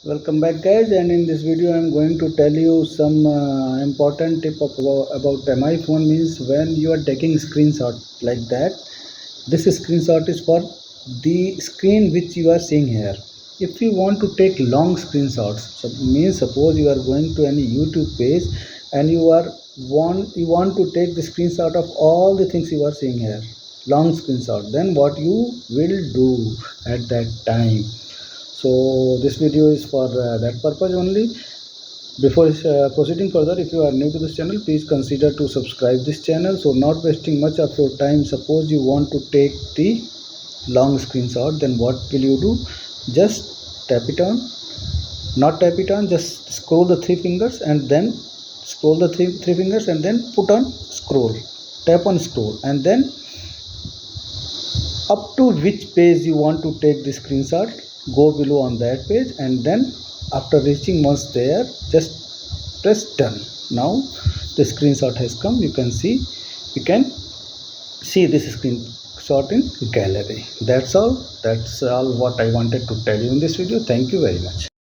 Welcome back guys, and in this video I am going to tell you some important tip about my phone. Means when you are taking screenshot like that, this screenshot is for the screen which you are seeing here. If you want to take long screenshots, so means suppose you are going to any YouTube page and you want to take the screenshot of all the things you are seeing here, long screenshot, then what you will do at that time. So this video is for that purpose only. Before proceeding further, if you are new to this channel, please consider to subscribe this channel. So not wasting much of your time, suppose you want to take the long screenshot, then what will you do? Just tap it on, not tap it on, just scroll the three fingers and then scroll the three fingers and then put on scroll, tap on scroll, and then up to which page you want to take the screenshot, go below on that page, and then after reaching once there, just press done. Now the screenshot has come. You can see this screenshot in gallery. That's all what I wanted to tell you in this video. Thank you very much.